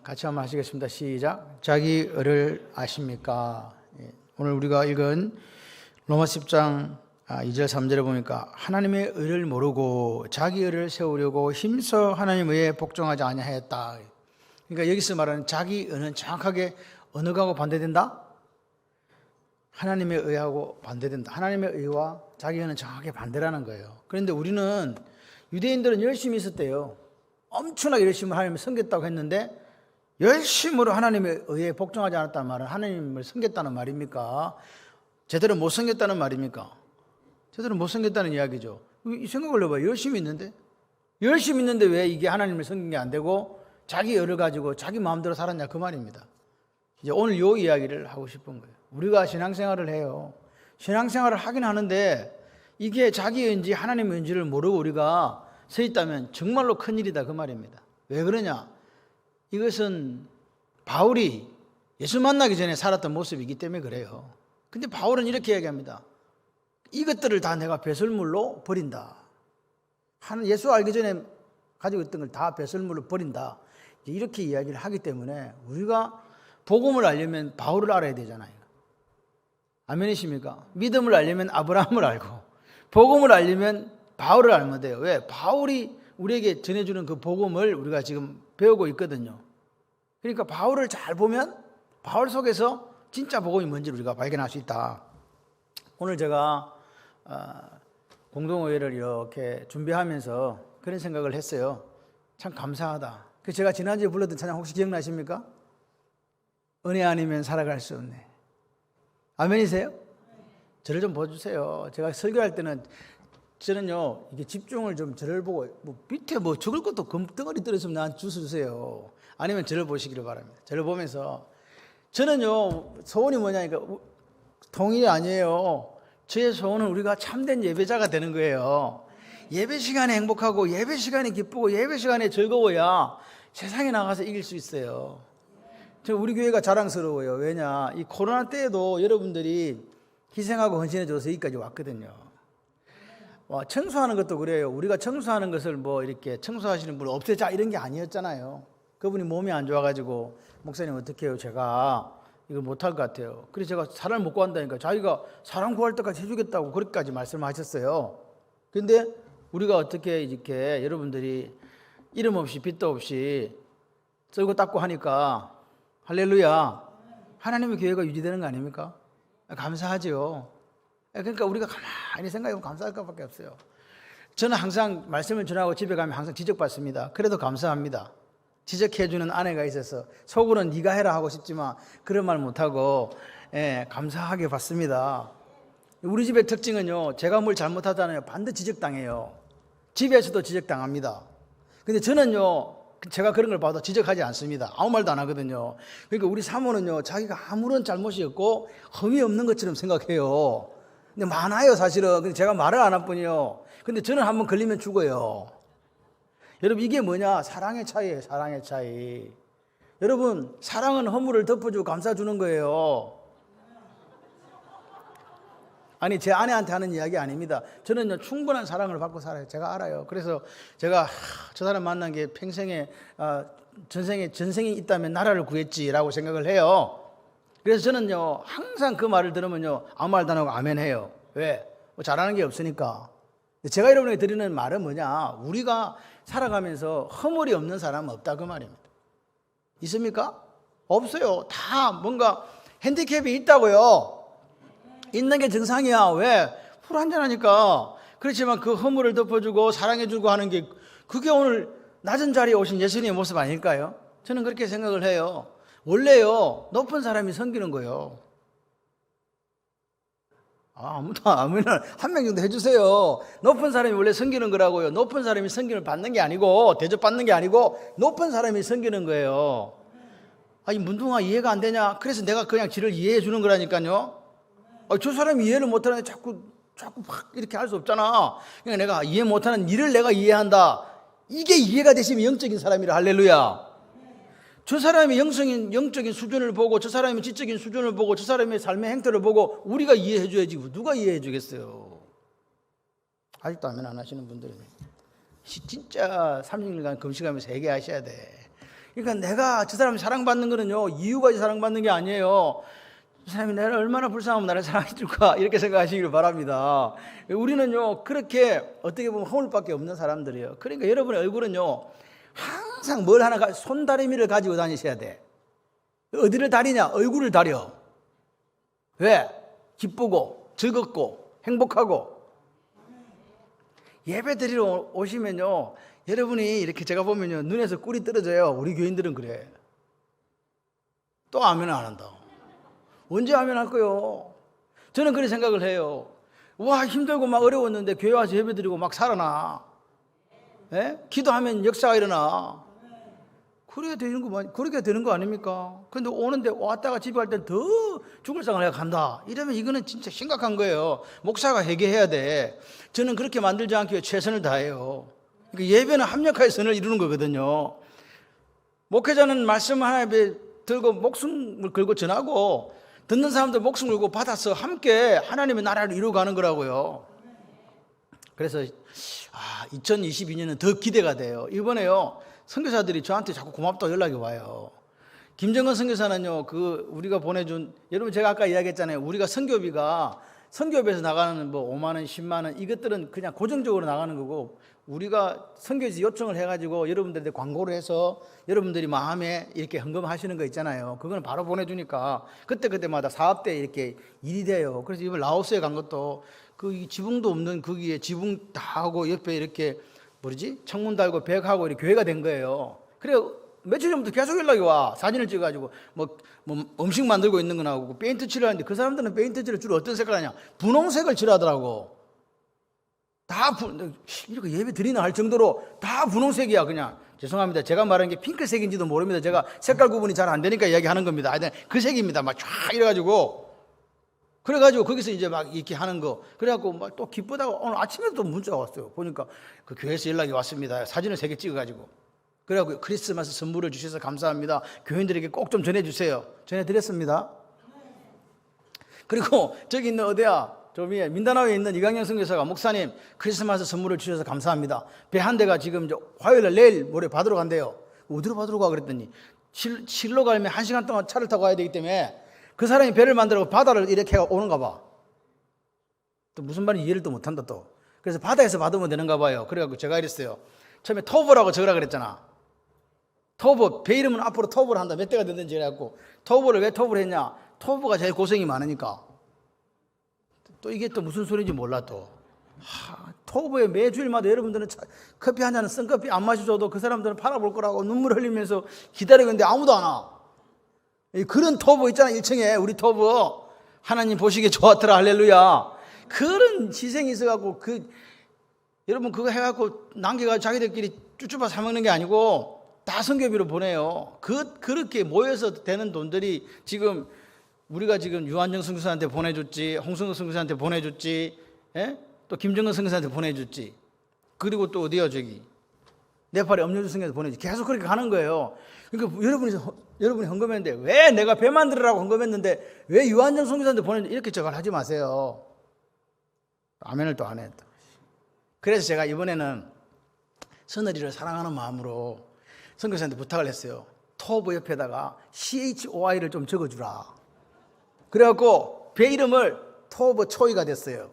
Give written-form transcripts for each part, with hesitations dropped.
같이 한번 하시겠습니다. 시작. 자기 의를 아십니까? 오늘 우리가 읽은 로마서 10장 2절 3절에 보니까 하나님의 의를 모르고 자기 의를 세우려고 힘써 하나님의 의에 복종하지 아니하였다. 그러니까 여기서 말하는 자기 의는 정확하게 어느 거하고 반대된다? 하나님의 의하고 반대된다. 하나님의 의와 자기 의는 정확하게 반대라는 거예요. 그런데 우리는 유대인들은 열심히 있었대요. 엄청나게 열심히 하나님을 섬겼다고 했는데 열심으로 하나님의 의에 복종하지 않았다는 말은 하나님을 섬겼다는 말입니까? 제대로 못 섬겼다는 말입니까? 제대로 못 섬겼다는 이야기죠. 이 생각을 해봐요. 열심히 있는데 왜 이게 하나님을 섬긴 게 안 되고 자기 의를 가지고 자기 마음대로 살았냐 그 말입니다. 이제 오늘 요 이야기를 하고 싶은 거예요. 우리가 신앙생활을 해요. 신앙생활을 하긴 하는데 이게 자기인지 하나님인지를 모르고 우리가 서 있다면 정말로 큰일이다 그 말입니다. 왜 그러냐? 이것은 바울이 예수 만나기 전에 살았던 모습이기 때문에 그래요. 근데 바울은 이렇게 얘기합니다. 이것들을 다 내가 배설물로 버린다. 예수 알기 전에 가지고 있던 걸 다 배설물로 버린다. 이렇게 이야기를 하기 때문에 우리가 복음을 알려면 바울을 알아야 되잖아요. 아멘이십니까? 믿음을 알려면 아브라함을 알고 복음을 알려면 바울을 알면 돼요. 왜? 바울이 우리에게 전해주는 그 복음을 우리가 지금 배우고 있거든요. 그러니까 바울을 잘 보면 바울 속에서 진짜 복음이 뭔지를 우리가 발견할 수 있다. 오늘 제가 공동의회를 이렇게 준비하면서 그런 생각을 했어요. 참 감사하다. 그래서 제가 지난주에 불렀던 찬양 혹시 기억나십니까? 은혜 아니면 살아갈 수 없네. 아멘이세요? 저를 좀 봐주세요. 제가 설교할 때는 저는요, 이게 집중을 좀 저를 보고, 밑에 적을 것도 금덩어리 떨어지면 나한테 주세요. 아니면 저를 보시기를 바랍니다. 저를 보면서, 저는요, 소원이 뭐냐니까, 동일이 아니에요. 저의 소원은 우리가 참된 예배자가 되는 거예요. 예배 시간에 행복하고, 예배 시간에 기쁘고, 예배 시간에 즐거워야 세상에 나가서 이길 수 있어요. 우리 교회가 자랑스러워요. 왜냐, 이 코로나 때에도 여러분들이 희생하고 헌신해줘서 여기까지 왔거든요. 청소하는 것도 그래요. 우리가 청소하는 것을 이렇게 청소하시는 분을 없애자 이런 게 아니었잖아요. 그분이 몸이 안 좋아가지고 목사님 어떻게 해요? 제가 이거 못할 것 같아요. 그래서 제가 사람을 못 구한다니까 자기가 사람 구할 때까지 해주겠다고 그렇게까지 말씀하셨어요. 근데 우리가 어떻게 이렇게 여러분들이 이름 없이 빚도 없이 쓸고 닦고 하니까 할렐루야, 하나님의 교회가 유지되는 거 아닙니까? 감사하죠. 그러니까 우리가 가만히 생각해보면 감사할 것밖에 없어요. 저는 항상 말씀을 전하고 집에 가면 항상 지적받습니다. 그래도 감사합니다. 지적해주는 아내가 있어서 속으로는 네가 해라 하고 싶지만 그런 말 못하고 감사하게 받습니다. 우리 집의 특징은요, 제가 뭘 잘못하잖아요, 반드시 지적당해요. 집에서도 지적당합니다. 근데 저는요, 제가 그런 걸 봐도 지적하지 않습니다. 아무 말도 안 하거든요. 그러니까 우리 사모는요, 자기가 아무런 잘못이 없고 흠이 없는 것처럼 생각해요. 근데 많아요, 사실은. 근데 제가 말을 안 할 뿐이요. 근데 저는 한번 걸리면 죽어요. 여러분, 이게 뭐냐? 사랑의 차이예요, 사랑의 차이. 여러분, 사랑은 허물을 덮어주고 감싸주는 거예요. 아니, 제 아내한테 하는 이야기 아닙니다. 저는요, 충분한 사랑을 받고 살아요. 제가 알아요. 그래서 제가 저 사람 만난 게 평생에 전생이 있다면 나라를 구했지라고 생각을 해요. 그래서 저는요, 항상 그 말을 들으면요, 아무 말도 안 하고 아멘 해요. 왜? 잘하는 게 없으니까. 제가 여러분에게 드리는 말은 뭐냐? 우리가 살아가면서 허물이 없는 사람은 없다 그 말입니다. 있습니까? 없어요. 다 뭔가 핸디캡이 있다고요. 있는 게 정상이야. 왜? 술 한잔하니까. 그렇지만 그 허물을 덮어주고 사랑해주고 하는 게 그게 오늘 낮은 자리에 오신 예수님의 모습 아닐까요? 저는 그렇게 생각을 해요. 원래요, 높은 사람이 섬기는 거예요. 아무도 아무나 한 명 정도 해주세요. 높은 사람이 원래 섬기는 거라고요. 높은 사람이 섬김을 받는 게 아니고 대접받는 게 아니고 높은 사람이 섬기는 거예요. 아니, 문둥아 이해가 안 되냐? 그래서 내가 그냥 지를 이해해 주는 거라니까요. 저 사람이 이해를 못하는데 자꾸 막 이렇게 할 수 없잖아. 그러니까 내가 이해 못하는 일을 내가 이해한다. 이게 이해가 되시면 영적인 사람이라. 할렐루야. 저 사람의 영적인 수준을 보고 저 사람의 지적인 수준을 보고 저 사람의 삶의 행태를 보고 우리가 이해해 줘야지 누가 이해해 주겠어요. 아직도 아멘 안 하시는 분들은 진짜 30일간 금식하면서 회개하셔야 돼. 그러니까 내가 저 사람이 사랑받는 거는요, 이유가 있어 사랑받는 게 아니에요. 저 사람이 나를 얼마나 불쌍하면 나를 사랑해 줄까, 이렇게 생각하시길 바랍니다. 우리는요, 그렇게 어떻게 보면 허물밖에 없는 사람들이에요. 그러니까 여러분의 얼굴은요, 항상 뭘 하나, 손다리미를 가지고 다니셔야 돼. 어디를 다리냐? 얼굴을 다려. 왜? 기쁘고 즐겁고 행복하고. 예배 드리러 오시면요, 여러분이 이렇게 제가 보면요, 눈에서 꿀이 떨어져요. 우리 교인들은 그래. 또 아멘 안 한다. 언제 아멘 할 거요? 저는 그런 생각을 해요. 와, 힘들고 막 어려웠는데 교회 와서 예배 드리고 막 살아나. 예? 기도하면 역사가 일어나. 그래야 되는 거, 그렇게 되는 거 아닙니까? 근데 오는데 왔다가 집에 갈 때 더 죽을 상을 내가 간다. 이러면 이거는 진짜 심각한 거예요. 목사가 회개해야 돼. 저는 그렇게 만들지 않기 위해 최선을 다해요. 그러니까 예배는 합력하여 선을 이루는 거거든요. 목회자는 말씀 하나 들고 목숨을 걸고 전하고, 듣는 사람들 목숨 걸고 받아서 함께 하나님의 나라를 이루어가는 거라고요. 그래서 2022년은 더 기대가 돼요. 이번에요, 선교사들이 저한테 자꾸 고맙다고 연락이 와요. 김정은 선교사는요, 우리가 보내준, 여러분 제가 아까 이야기했잖아요. 우리가 선교비에서 나가는 5만 원, 10만 원, 이것들은 그냥 고정적으로 나가는 거고, 우리가 선교지 요청을 해가지고 여러분들한테 광고를 해서 여러분들이 마음에 이렇게 헌금하시는 거 있잖아요. 그거는 바로 보내주니까 그때마다 사업대에 이렇게 일이 돼요. 그래서 이번 라오스에 간 것도 그 지붕도 없는 거기에 지붕 다 하고 옆에 이렇게 창문 달고 벽하고 이렇게 교회가 된 거예요. 그래 며칠 전부터 계속 연락이 와. 사진을 찍어가지고 뭐 음식 만들고 있는 거 나오고 페인트 칠하는데, 그 사람들은 페인트 칠을 주로 어떤 색깔 하냐? 분홍색을 칠하더라고. 이렇게 예배 드리나 할 정도로 다 분홍색이야. 그냥 죄송합니다. 제가 말하는 게 핑크색인지도 모릅니다. 제가 색깔 구분이 잘 안 되니까 이야기하는 겁니다. 그 색입니다. 막 쫙 이래가지고, 그래가지고 거기서 이제 막 이렇게 하는 거. 그래갖고 막 또 기쁘다고 오늘 아침에도 또 문자가 왔어요. 보니까 그 교회에서 연락이 왔습니다. 사진을 3개 찍어가지고. 그래갖고 크리스마스 선물을 주셔서 감사합니다. 교인들에게 꼭 좀 전해주세요. 전해드렸습니다. 그리고 저기 있는 어디야? 저 위에 민다나오에 있는 이강영 선교사가, 목사님 크리스마스 선물을 주셔서 감사합니다. 배 한 대가 지금 화요일날 내일 모레 받으러 간대요. 어디로 받으러 가 그랬더니 실로 가면 1시간 동안 차를 타고 가야 되기 때문에 그 사람이 배를 만들고 바다를 이렇게 오는가 봐. 또 무슨 말인지 이해를 또 못한다 또. 그래서 바다에서 받으면 되는가 봐요. 그래갖고 제가 이랬어요. 처음에 토보라고 적으라 그랬잖아. 토보, 배 이름은 앞으로 토보를 한다. 몇 대가 됐는지 그래갖고, 토보를 왜 토보를 했냐? 토보가 제일 고생이 많으니까. 또 이게 또 무슨 소리인지 몰라 또. 토보에 매주일마다 여러분들은 커피 한 잔은 생커피 안 마셔줘도 그 사람들은 팔아볼 거라고 눈물 흘리면서 기다리고 있는데 아무도 안 와. 그런 토보 있잖아. 1층에 우리 토보. 하나님 보시기에 좋았더라. 할렐루야. 그런 희생이 있어갖고, 여러분 그거 해갖고 남겨가지고 자기들끼리 쭈쭈바 사먹는 게 아니고 다 선교비로 보내요. 그렇게 모여서 되는 돈들이 지금 우리가 지금 유한정 선교사한테 보내줬지, 홍성근 선교사한테 보내줬지, 또 김정은 선교사한테 보내줬지, 그리고 또 어디야 저기 네팔의 엄연주 선교사한테 보내줬지. 계속 그렇게 가는 거예요. 그러니까 여러분이 헌금했는데 왜 내가 배 만들으라고 헌금했는데 왜 유한정 선교사한테 보내줬지, 이렇게 저걸 하지 마세요. 아멘을 또 안 했다. 그래서 제가 이번에는 서늘이를 사랑하는 마음으로 선교사한테 부탁을 했어요. 토보 옆에다가 CHOI를 좀 적어주라. 그래갖고 배 이름을 토보 초이가 됐어요.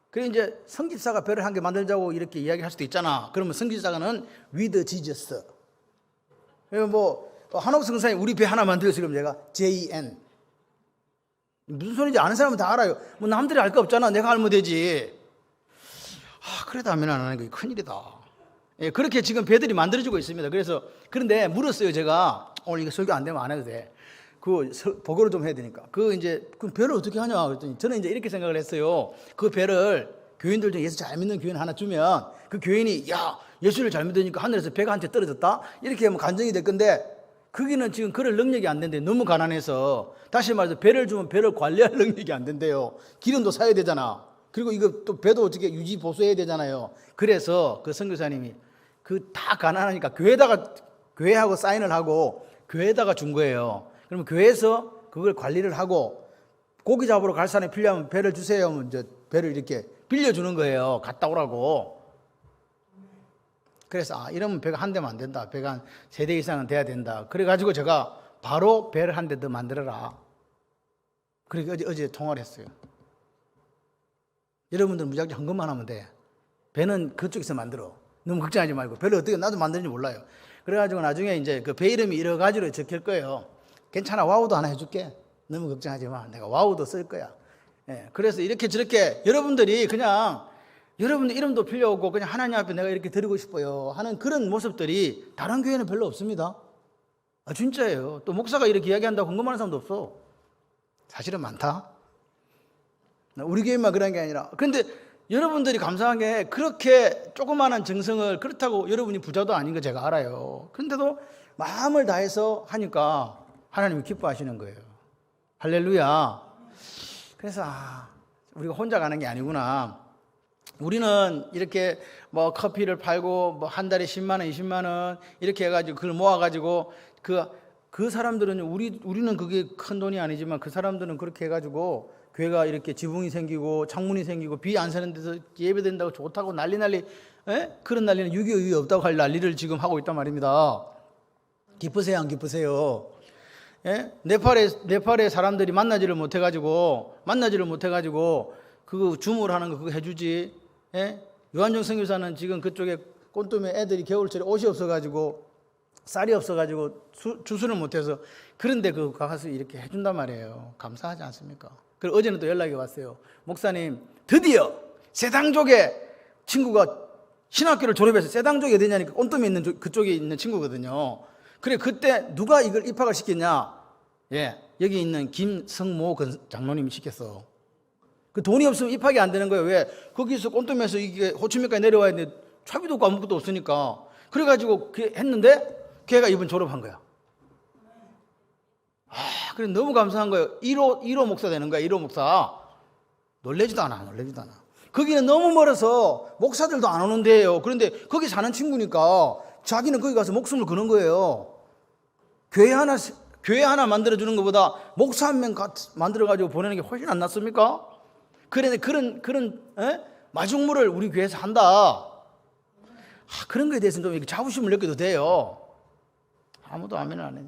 그래 이제 성집사가 배를 한 개 만들자고 이렇게 이야기할 수도 있잖아. 그러면 성집사가는 with Jesus. 한옥 성사님 우리 배 하나 만들었어요. 그럼 제가 JN. 무슨 소리인지 아는 사람은 다 알아요. 남들이 알 거 없잖아. 내가 알면 되지. 그래도 아멘 안 하는 게 큰일이다. 예, 그렇게 지금 배들이 만들어지고 있습니다. 그런데 물었어요. 제가 오늘 이거 설교 안 되면 안 해도 돼. 보고를 좀 해야 되니까. 그 배를 어떻게 하냐 그랬더니 저는 이제 이렇게 생각을 했어요. 그 배를 교인들 중에 예수 잘 믿는 교인 하나 주면 그 교인이 예수를 잘 믿으니까 하늘에서 배가 한 테 떨어졌다 이렇게 하면 간증이 될 건데, 거기는 지금 그럴 능력이 안 된대. 너무 가난해서. 다시 말해서 배를 주면 배를 관리할 능력이 안 된대요. 기름도 사야 되잖아. 그리고 이거 또 배도 어떻게 유지 보수해야 되잖아요. 그래서 그 선교사님이 다 가난하니까 교회하고 사인을 하고 교회에다가 준 거예요. 그러면 교회에서 그걸 관리를 하고 고기 잡으러 갈 사람이 필요하면 배를 주세요 하면 이제 배를 이렇게 빌려주는 거예요. 갔다 오라고. 그래서 이러면 배가 한 대면 안 된다. 배가 한 3대 이상은 돼야 된다. 그래가지고 제가 바로 배를 한 대 더 만들어라. 그러니까 어제 통화를 했어요. 여러분들 무작정 헌금만 하면 돼. 배는 그쪽에서 만들어. 너무 걱정하지 말고. 배를 어떻게 나도 만드는지 몰라요. 그래가지고 나중에 이제 그 배 이름이 여러 가지로 적힐 거예요. 괜찮아, 와우도 하나 해줄게. 너무 걱정하지 마. 내가 와우도 쓸 거야. 예, 그래서 이렇게 저렇게 여러분들이 그냥 여러분들 이름도 필요 없고 그냥 하나님 앞에 내가 이렇게 드리고 싶어요 하는 그런 모습들이 다른 교회는 별로 없습니다. 진짜예요. 또 목사가 이렇게 이야기한다고 궁금한 사람도 없어. 사실은 많다. 우리 교회만 그런 게 아니라. 그런데 여러분들이 감사한 게 그렇게 조그마한 정성을, 그렇다고 여러분이 부자도 아닌 거 제가 알아요. 그런데도 마음을 다해서 하니까 하나님이 기뻐하시는 거예요. 할렐루야. 그래서 우리가 혼자 가는 게 아니구나. 우리는 이렇게 뭐 커피를 팔고 뭐 한 달에 10만 원, 20만 원 이렇게 해가지고 그걸 모아가지고 그 사람들은 우리는 그게 큰 돈이 아니지만 그 사람들은 그렇게 해가지고 교회가 이렇게 지붕이 생기고 창문이 생기고 비 안 새는 데서 예배된다고 좋다고 난리 그런 난리는 6.25 이유 없다고 할 난리를 지금 하고 있단 말입니다. 기쁘세요, 안 기쁘세요? 예? 네팔의 사람들이 만나지를 못해가지고 그거 주무를 하는 거 그거 해주지. 예? 요한정 선교사는 지금 그쪽에 꼰뚜매 애들이 겨울철에 옷이 없어가지고 쌀이 없어가지고 주수를 못해서 그런데 그 가서 이렇게 해준단 말이에요. 감사하지 않습니까? 그리고 어제는 또 연락이 왔어요. 목사님 드디어 세당족의 친구가 신학교를 졸업해서 세당족이 어디냐니까 꼰뚜매 있는 그쪽에 있는 친구거든요. 그래 그때 누가 이걸 입학을 시켰냐? 예, 여기 있는 김성모 장로님이 시켰어. 그 돈이 없으면 입학이 안 되는 거예요. 왜? 거기서 꼰뚜매에서 이게 호치민까지 내려와야 되는데 차비도 없고 아무것도 없으니까. 그래가지고 했는데 걔가 이번 졸업한 거야. 그래 너무 감사한 거예요. 1호 목사 되는 거야. 1호 목사. 놀래지도 않아. 거기는 너무 멀어서 목사들도 안 오는 데예요. 그런데 거기 사는 친구니까 자기는 거기 가서 목숨을 거는 거예요. 교회 하나 만들어주는 것보다 목사 한 명 만들어가지고 보내는 게 훨씬 안 낫습니까? 그런데 그런 마중물을 우리 교회에서 한다. 그런 거에 대해서는 좀 자부심을 느껴도 돼요. 아무도 아멘을 안 해.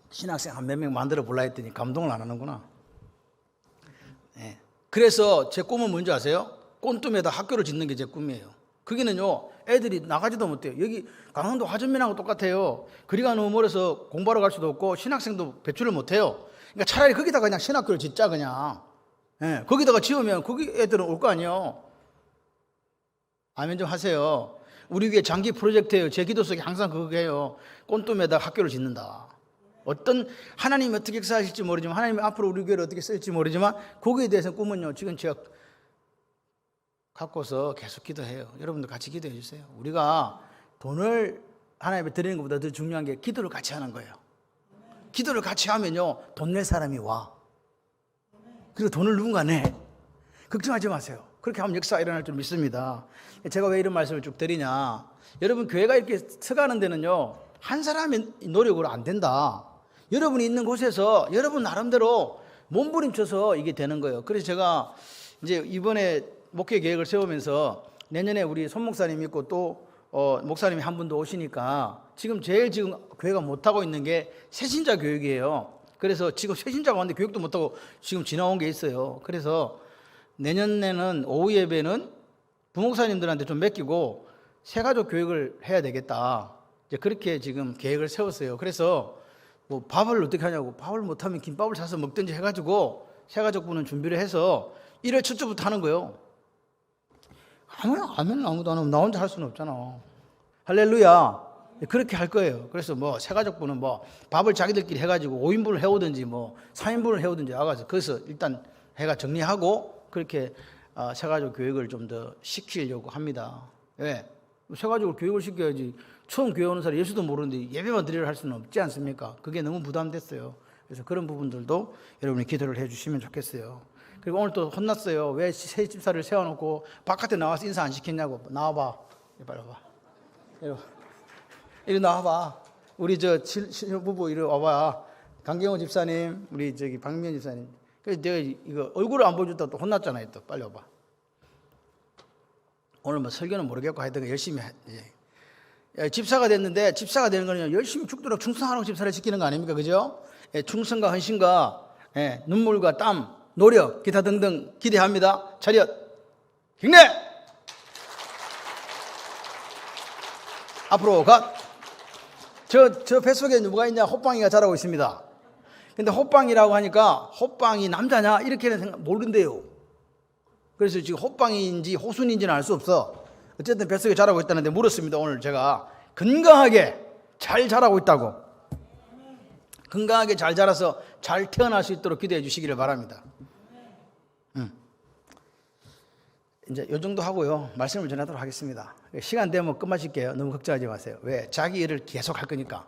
신학생 한 몇 명 만들어 볼라 했더니 감동을 안 하는구나. 네. 그래서 제 꿈은 뭔지 아세요? 꼰뚜매에다 학교를 짓는 게 제 꿈이에요. 거기는요 애들이 나가지도 못해요. 여기 강원도 화전면하고 똑같아요. 거리가 너무 멀어서 공부하러 갈 수도 없고 신학생도 배출을 못해요. 그러니까 차라리 거기다가 그냥 신학교를 짓자 그냥. 예, 거기다가 지으면 거기 애들은 올 거 아니에요. 아멘 좀 하세요. 우리 교회 장기 프로젝트예요. 제 기도 속에 항상 그거예요. 꼰뚜매에다 학교를 짓는다. 어떤 하나님이 어떻게 역사하실지 모르지만 하나님이 앞으로 우리 교회를 어떻게 쓸지 모르지만 거기에 대해서 꿈은요 지금 제가 갖고서 계속 기도해요. 여러분들 같이 기도해 주세요. 우리가 돈을 하나님께 드리는 것보다 더 중요한 게 기도를 같이 하는 거예요. 기도를 같이 하면요 돈 낼 사람이 와. 그리고 돈을 누군가 내. 걱정하지 마세요. 그렇게 하면 역사가 일어날 줄 믿습니다. 제가 왜 이런 말씀을 쭉 드리냐, 여러분 교회가 이렇게 서가는 데는요 한 사람의 노력으로 안 된다. 여러분이 있는 곳에서 여러분 나름대로 몸부림쳐서 이게 되는 거예요. 그래서 제가 이제 이번에 목회 계획을 세우면서 내년에 우리 손 목사님 있고 또 목사님이 한 분도 오시니까 지금 교회가 못하고 있는 게 새신자 교육이에요. 그래서 지금 새신자가 왔는데 교육도 못하고 지금 지나온 게 있어요. 그래서 내년에는 오후 예배는 부목사님들한테 좀 맡기고 새가족 교육을 해야 되겠다. 이제 그렇게 지금 계획을 세웠어요. 그래서 뭐 밥을 어떻게 하냐고, 밥을 못하면 김밥을 사서 먹든지 해가지고 새가족부는 준비를 해서 1월 첫 주부터 하는 거예요. 아무도 안 하면 나 혼자 할 수는 없잖아. 할렐루야. 그렇게 할 거예요. 그래서 뭐 새가족부는 뭐 밥을 자기들끼리 해가지고 5인분을 해오든지 뭐 4인분을 해오든지 나가서 거기서 일단 해가 정리하고 그렇게 새가족 교육을 좀 더 시키려고 합니다. 왜? 새가족을 교육을 시켜야지. 처음 교회 오는 사람 예수도 모르는데 예배만 드리려 할 수는 없지 않습니까? 그게 너무 부담됐어요. 그래서 그런 부분들도 여러분이 기도를 해주시면 좋겠어요. 그리고 오늘 또 혼났어요. 왜 새 집사를 세워놓고 바깥에 나와서 인사 안 시켰냐고. 나와봐. 빨리 와봐. 이리 나와봐. 우리 신부부 이리 와봐. 강경호 집사님, 우리 박미연 집사님. 그래서 내가 이거 얼굴을 안 보여줬다 또 혼났잖아요. 또 빨리 와봐. 오늘 뭐 설교는 모르겠고 하여튼 열심히 집사가 됐는데, 집사가 되는 거는 열심히 죽도록 충성하라고 집사를 지키는 거 아닙니까? 그죠? 충성과 헌신과 눈물과 땀, 노력, 기타 등등 기대합니다. 차렷, 경례! 앞으로 가. 저 뱃속에 누가 있냐? 호빵이가 자라고 있습니다. 근데 호빵이라고 하니까 호빵이 남자냐? 이렇게는 생각 모른대요. 그래서 지금 호빵인지 호순인지는 알 수 없어. 어쨌든 뱃속에 자라고 있다는데 물었습니다. 오늘 제가 건강하게 잘 자라고 있다고. 건강하게 잘 자라서 잘 태어날 수 있도록 기도해 주시기를 바랍니다. 이제 요 정도 하고요. 말씀을 전하도록 하겠습니다. 시간 되면 끝마칠게요. 너무 걱정하지 마세요. 왜? 자기 의를 계속 할 거니까.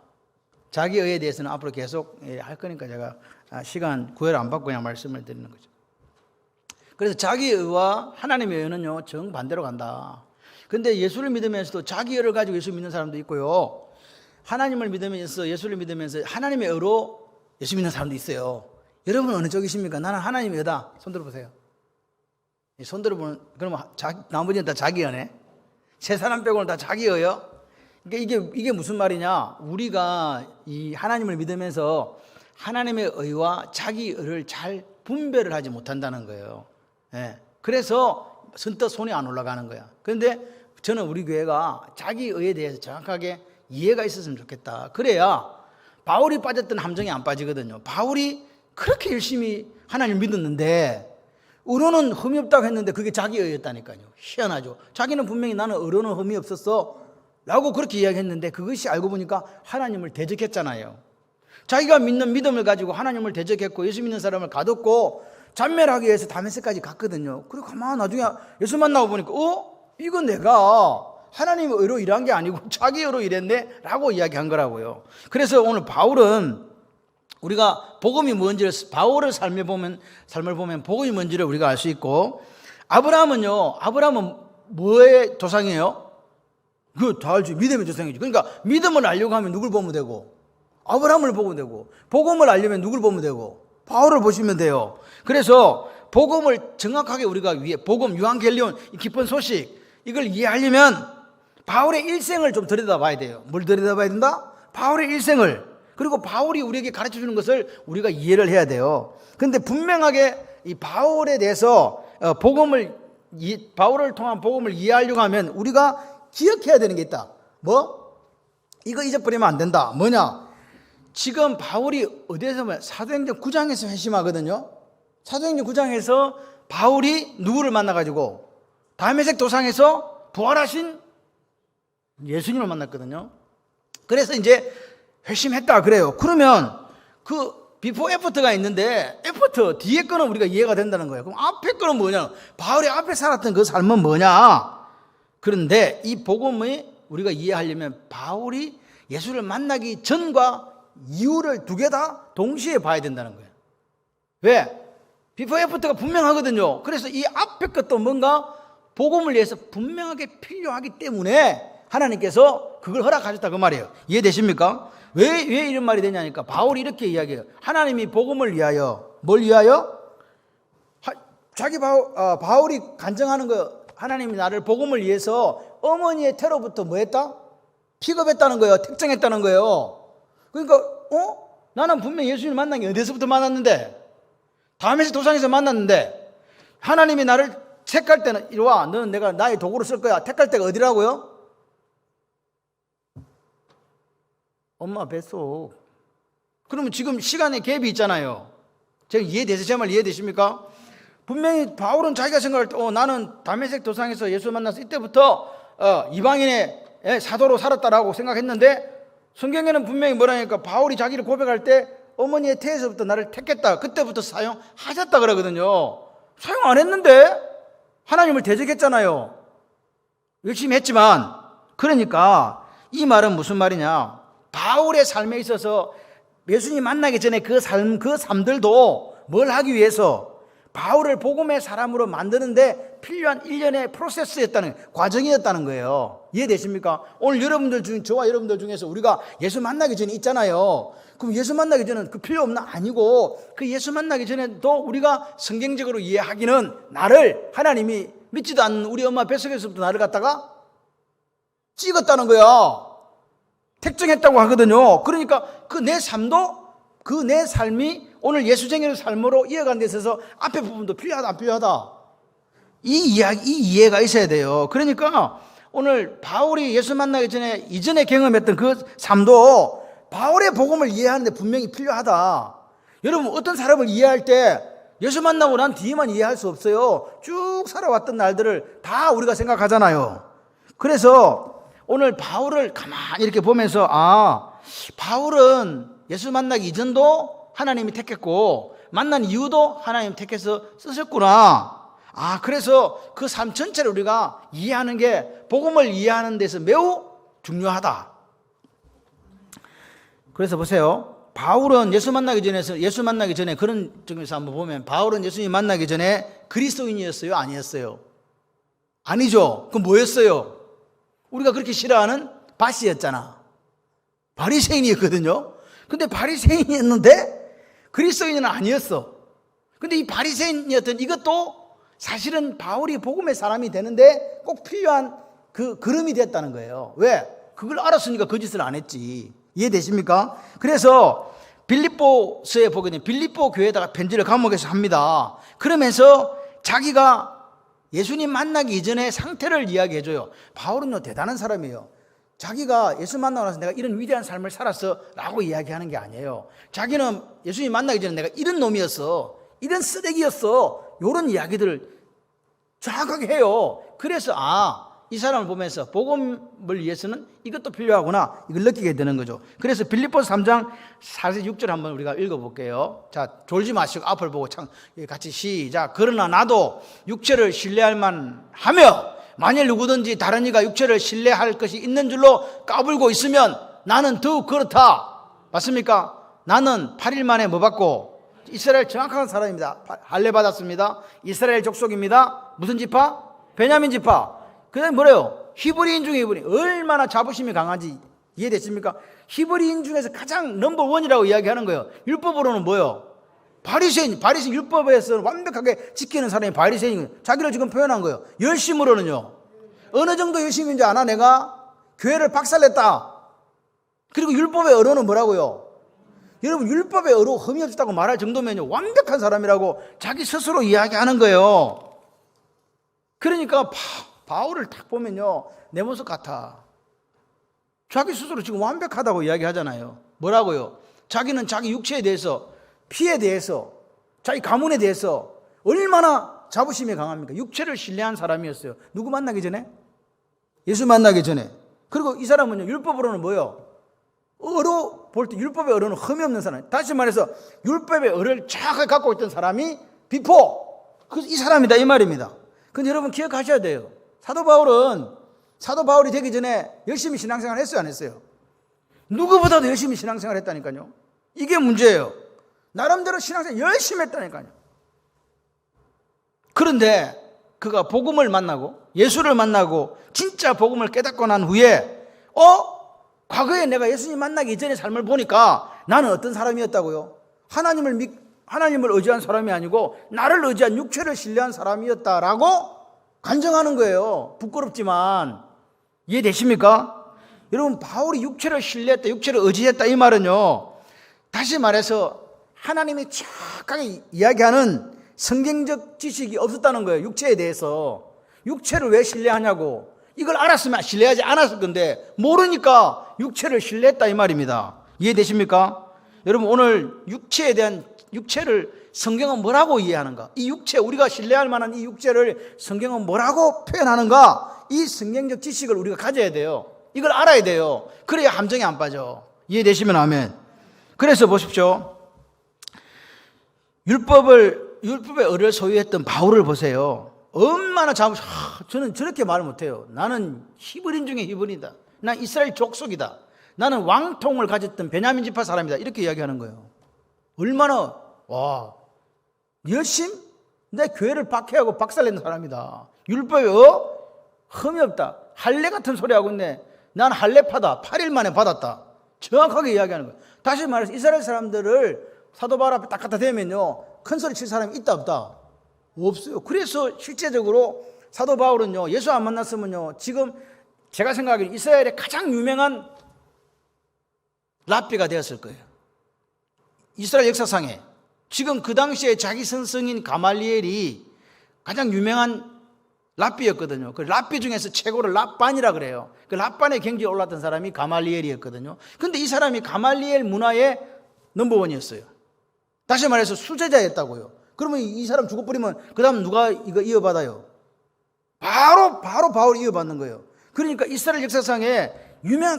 자기 의에 대해서는 앞으로 계속 할 거니까 제가 시간 구애를 안 받고 그냥 말씀을 드리는 거죠. 그래서 자기 의와 하나님의 의는요, 정반대로 간다. 근데 예수를 믿으면서도 자기 의를 가지고 예수 믿는 사람도 있고요, 하나님을 믿으면서 예수를 믿으면서 하나님의 의로 예수 믿는 사람도 있어요. 여러분 어느 쪽이십니까? 나는 하나님의 의다. 손 들어보세요. 손 들어보면 그러면 나머지는 다 자기 의네. 세 사람 빼고는 다 자기 의요. 그러니까 이게 무슨 말이냐? 우리가 이 하나님을 믿으면서 하나님의 의와 자기 의를 잘 분별을 하지 못한다는 거예요. 그래서 선뜻 손이 안 올라가는 거야. 그런데 저는 우리 교회가 자기 의에 대해서 정확하게 이해가 있었으면 좋겠다. 그래야 바울이 빠졌던 함정에 안 빠지거든요. 바울이 그렇게 열심히 하나님을 믿었는데 의로는 흠이 없다고 했는데 그게 자기 의였다니까요. 희한하죠. 자기는 분명히 나는 의로는 흠이 없었어 라고 그렇게 이야기했는데 그것이 알고 보니까 하나님을 대적했잖아요. 자기가 믿는 믿음을 가지고 하나님을 대적했고 예수 믿는 사람을 가뒀고 잔멸하기 위해서 다메섹까지 갔거든요. 그리고 가만 나중에 예수 만나고 보니까 이건 내가 하나님의 의로 일한 게 아니고 자기 의로 일했네 라고 이야기한 거라고요. 그래서 오늘 바울은 우리가 복음이 뭔지를, 바울의 삶을 보면 복음이 뭔지를 우리가 알 수 있고, 아브라함은 뭐의 조상이에요? 그거 다 알죠. 믿음의 조상이죠. 그러니까 믿음을 알려고 하면 누굴 보면 되고, 아브라함을 보면 되고, 복음을 알려면 누굴 보면 되고, 바울을 보시면 돼요. 그래서 복음을 정확하게 우리가 복음, 유한겔리온, 이 기쁜 소식, 이걸 이해하려면 바울의 일생을 좀 들여다봐야 돼요. 뭘 들여다봐야 된다? 바울의 일생을. 그리고 바울이 우리에게 가르쳐 주는 것을 우리가 이해를 해야 돼요. 그런데 분명하게 이 바울에 대해서 바울을 통한 복음을 이해하려고 하면 우리가 기억해야 되는 게 있다. 뭐? 이거 잊어버리면 안 된다. 뭐냐? 지금 바울이 어디에서 사도행전 9장에서 회심하거든요. 사도행전 9장에서 바울이 누구를 만나가지고 다메섹 도상에서 부활하신 예수님을 만났거든요. 그래서 이제 회심했다 그래요. 그러면 그 비포 애프터가 있는데 애프터 뒤에 거는 우리가 이해가 된다는 거예요. 그럼 앞에 거는 뭐냐? 바울이 앞에 살았던 그 삶은 뭐냐? 그런데 이 복음을 우리가 이해하려면 바울이 예수를 만나기 전과 이후를 두 개 다 동시에 봐야 된다는 거예요. 왜? 비포 애프터가 분명하거든요. 그래서 이 앞에 것도 뭔가 복음을 위해서 분명하게 필요하기 때문에 하나님께서 그걸 허락하셨다 그 말이에요. 이해되십니까? 왜 이런 말이 되냐니까 바울이 이렇게 이야기해요. 하나님이 복음을 위하여, 뭘 위하여? 바울이 간증하는 거, 하나님이 나를 복음을 위해서 어머니의 태로부터 뭐 했다? 픽업했다는 거예요. 택정했다는 거예요. 그러니까 나는 분명히 예수님을 만난 게 어디서부터 만났는데, 다메섹 도상에서 만났는데 하나님이 나를 택할 때는 이리 와, 너는 내가 나의 도구로 쓸 거야. 택할 때가 어디라고요? 엄마 뱃속. 그러면 지금 시간의 갭이 있잖아요. 제가 제 말 이해되십니까? 분명히 바울은 자기가 생각할 때 나는 다메섹 도상에서 예수 만나서 이때부터 이방인의 사도로 살았다라고 생각했는데 성경에는 분명히 뭐라니까 바울이 자기를 고백할 때 어머니의 태에서부터 나를 택했다. 그때부터 사용하셨다 그러거든요. 사용 안 했는데 하나님을 대적했잖아요. 열심히 했지만. 그러니까 이 말은 무슨 말이냐? 바울의 삶에 있어서 예수님 만나기 전에 그 삶들도 뭘 하기 위해서 바울을 복음의 사람으로 만드는데 필요한 일련의 프로세스였다는, 과정이었다는 거예요. 이해되십니까? 오늘 저와 여러분들 중에서 우리가 예수 만나기 전에 있잖아요. 그럼 예수 만나기 전에는 그 필요 없나? 아니고 그 예수 만나기 전에도 우리가 성경적으로 이해하기는 나를 하나님이 믿지도 않는 우리 엄마 뱃속에서부터 나를 갖다가 찍었다는 거야. 택정했다고 하거든요. 그러니까 그 내 삶도 그 내 삶이 오늘 예수쟁이의 삶으로 이어가는 데 있어서 앞에 부분도 필요하다 안 필요하다. 이 이해가 있어야 돼요. 그러니까 오늘 바울이 예수 만나기 전에 이전에 경험했던 그 삶도 바울의 복음을 이해하는 데 분명히 필요하다. 여러분 어떤 사람을 이해할 때 예수 만나고 난 뒤에만 이해할 수 없어요. 쭉 살아왔던 날들을 다 우리가 생각하잖아요. 그래서 오늘 바울을 가만히 이렇게 보면서 바울은 예수 만나기 이전도 하나님이 택했고 만난 이후도 하나님 택해서 쓰셨구나. 그래서 그 삶 전체를 우리가 이해하는 게 복음을 이해하는 데서 매우 중요하다. 그래서 보세요. 바울은 예수 만나기 전에 그런 점에서 한번 보면 바울은 예수님 만나기 전에 그리스도인이었어요? 아니었어요? 아니죠. 그럼 뭐였어요? 우리가 그렇게 싫어하는 바시였잖아. 바리새인이었거든요. 근데 바리새인이었는데 그리스도인은 아니었어. 근데 이 바리새인이었던 이것도 사실은 바울이 복음의 사람이 되는데 꼭 필요한 그 걸음이 됐다는 거예요. 왜? 그걸 알았으니까 그 짓을 안 했지. 이해되십니까? 그래서 빌립보서에 보게 되면 빌립보 교회에다가 편지를 감옥에서 합니다. 그러면서 자기가 예수님 만나기 이전의 상태를 이야기해줘요. 바울은요 대단한 사람이에요. 자기가 예수 만나고 나서 내가 이런 위대한 삶을 살았어 라고 이야기하는 게 아니에요. 자기는 예수님 만나기 전에 내가 이런 놈이었어, 이런 쓰레기였어, 이런 이야기들을 정확하게 해요. 그래서 이 사람을 보면서 복음을 위해서는 이것도 필요하구나, 이걸 느끼게 되는 거죠. 그래서 빌립보서 3장 4절 6절 한번 우리가 읽어볼게요. 자, 졸지 마시고 앞을 보고 같이 시작. 그러나 나도 육체를 신뢰할 만하며 만일 누구든지 다른 이가 육체를 신뢰할 것이 있는 줄로 까불고 있으면 나는 더욱 그렇다. 맞습니까? 나는 8일 만에 뭐 받고 이스라엘 정확한 사람입니다. 할례 받았습니다. 이스라엘 족속입니다. 무슨 지파? 베냐민 지파. 그 다음에 뭐래요? 히브리인 중에 히브리인. 얼마나 자부심이 강한지 이해됐습니까? 히브리인 중에서 가장 넘버원이라고 이야기하는 거예요. 율법으로는 뭐예요? 바리새인 율법에서 완벽하게 지키는 사람이 바리새인이에요. 자기를 지금 표현한 거예요. 열심으로는요. 어느 정도 열심인지 아나? 내가 교회를 박살냈다. 그리고 율법의 어로는 뭐라고요? 여러분 율법의 어로 흠이 없다고 말할 정도면요 완벽한 사람이라고 자기 스스로 이야기하는 거예요. 그러니까 바울을 딱 보면요 내 모습 같아. 자기 스스로 지금 완벽하다고 이야기하잖아요. 뭐라고요? 자기는 자기 육체에 대해서, 피에 대해서, 자기 가문에 대해서 얼마나 자부심이 강합니까? 육체를 신뢰한 사람이었어요. 누구 만나기 전에? 예수 만나기 전에. 그리고 이 사람은요 율법으로는 뭐예요? 어로 볼 때 율법의 어로는 흠이 없는 사람. 다시 말해서 율법의 어를 정확하게 갖고 있던 사람이 비포. 그래서 이 사람이다 이 말입니다. 근데 여러분 기억하셔야 돼요. 사도 바울이 되기 전에 열심히 신앙생활 했어요 안 했어요? 누구보다도 열심히 신앙생활 했다니까요. 이게 문제예요. 나름대로 신앙생활 열심히 했다니까요. 그런데 그가 복음을 만나고 예수를 만나고 진짜 복음을 깨닫고 난 후에 과거에 내가 예수님 만나기 이전의 삶을 보니까 나는 어떤 사람이었다고요? 하나님을 의지한 사람이 아니고 나를 의지한 육체를 신뢰한 사람이었다라고 간증하는 거예요. 부끄럽지만 이해되십니까? 여러분 바울이 육체를 신뢰했다, 육체를 의지했다 이 말은요 다시 말해서 하나님이 정확하게 이야기하는 성경적 지식이 없었다는 거예요. 육체에 대해서. 육체를 왜 신뢰하냐고. 이걸 알았으면 신뢰하지 않았을 건데 모르니까 육체를 신뢰했다 이 말입니다. 이해되십니까? 여러분 오늘 육체를 성경은 뭐라고 이해하는가? 이 육체, 우리가 신뢰할 만한 이 육체를 성경은 뭐라고 표현하는가? 이 성경적 지식을 우리가 가져야 돼요. 이걸 알아야 돼요. 그래야 함정에 안 빠져. 이해되시면 아멘. 그래서 보십시오. 율법의 어를 소유했던 바울을 보세요. 얼마나 저는 저렇게 말을 못해요. 나는 히브리인 중에 히브리다. 난 이스라엘 족속이다. 나는 왕통을 가졌던 베냐민 지파 사람이다. 이렇게 이야기하는 거예요. 얼마나 열심? 내 교회를 박해하고 박살낸 사람이다. 율법에 흠이 없다. 할례 같은 소리 하고 있네. 난 할례파다. 8일 만에 받았다. 정확하게 이야기하는 거예요. 다시 말해서 이스라엘 사람들을 사도 바울 앞에 딱 갖다 대면요 큰 소리 칠 사람이 있다 없다? 없어요. 그래서 실제적으로 사도 바울은요, 예수 안 만났으면요, 지금 제가 생각하기에 이스라엘의 가장 유명한 랍비가 되었을 거예요. 이스라엘 역사상에 지금 그 당시에 자기 선생인 가말리엘이 가장 유명한 랍비였거든요. 그 랍비 중에서 최고를 랍반이라 그래요. 그 랍반의 경지에 올랐던 사람이 가말리엘이었거든요. 근데 이 사람이 가말리엘 문화의 넘버원이었어요. 다시 말해서 수제자였다고요. 그러면 이 사람 죽어버리면 그 다음 누가 이거 이어받아요? 바로 바울이 이어받는 거예요. 그러니까 이스라엘 역사상에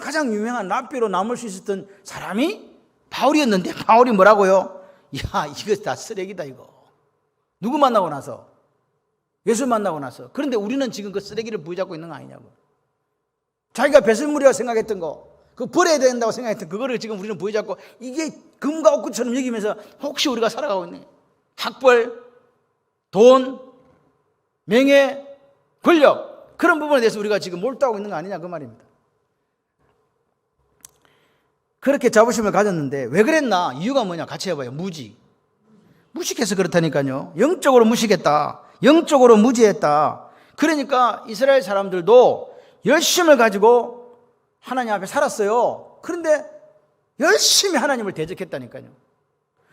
가장 유명한 랍비로 남을 수 있었던 사람이 바울이었는데, 바울이 뭐라고요? 야, 이거 다 쓰레기다 이거. 누구 만나고 나서? 예수 만나고 나서. 그런데 우리는 지금 그 쓰레기를 부여잡고 있는 거 아니냐고. 자기가 배설물이라고 생각했던 거, 그 버려야 된다고 생각했던 그거를 지금 우리는 부여잡고 이게 금과 옥구처럼 여기면서 혹시 우리가 살아가고 있는 학벌, 돈, 명예, 권력, 그런 부분에 대해서 우리가 지금 몰두하고 있는 거 아니냐 그 말입니다. 그렇게 자부심을 가졌는데 왜 그랬나? 이유가 뭐냐? 같이 해봐요. 무식해서 그렇다니까요. 영적으로 무식했다. 영적으로 무지했다. 그러니까 이스라엘 사람들도 열심을 가지고 하나님 앞에 살았어요. 그런데 열심히 하나님을 대적했다니까요.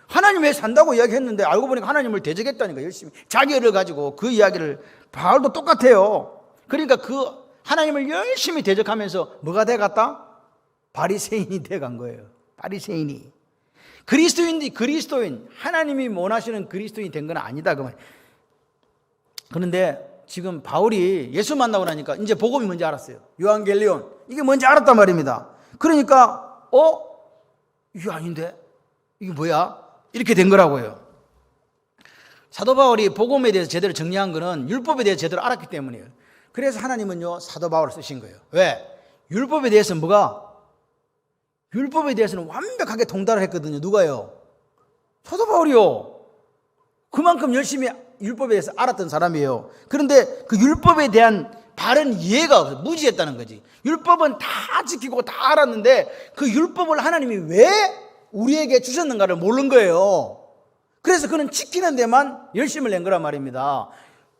하나님 왜 산다고 이야기했는데 알고 보니까 하나님을 대적했다니까. 열심히 자기 의를 가지고 그 이야기를 바울도 똑같아요. 그러니까 그 하나님을 열심히 대적하면서 뭐가 돼갔다? 바리새인이 돼간 거예요. 바리새인이. 그리스도인, 하나님이 원하시는 그리스도인이 된 건 아니다 그 말. 그런데 지금 바울이 예수 만나고 나니까 이제 복음이 뭔지 알았어요. 요한겔리온, 이게 뭔지 알았단 말입니다. 그러니까 이게 아닌데? 이게 뭐야? 이렇게 된 거라고요. 사도 바울이 복음에 대해서 제대로 정리한 거는 율법에 대해서 제대로 알았기 때문이에요. 그래서 하나님은요, 사도 바울을 쓰신 거예요. 왜? 율법에 대해서는 율법에 대해서는 완벽하게 통달을 했거든요. 누가요? 사도 바울이요. 그만큼 열심히 율법에 대해서 알았던 사람이에요. 그런데 그 율법에 대한 바른 이해가 없어요. 무지했다는 거지. 율법은 다 지키고 다 알았는데 그 율법을 하나님이 왜 우리에게 주셨는가를 모르는 거예요. 그래서 그는 지키는 데만 열심을 낸 거란 말입니다.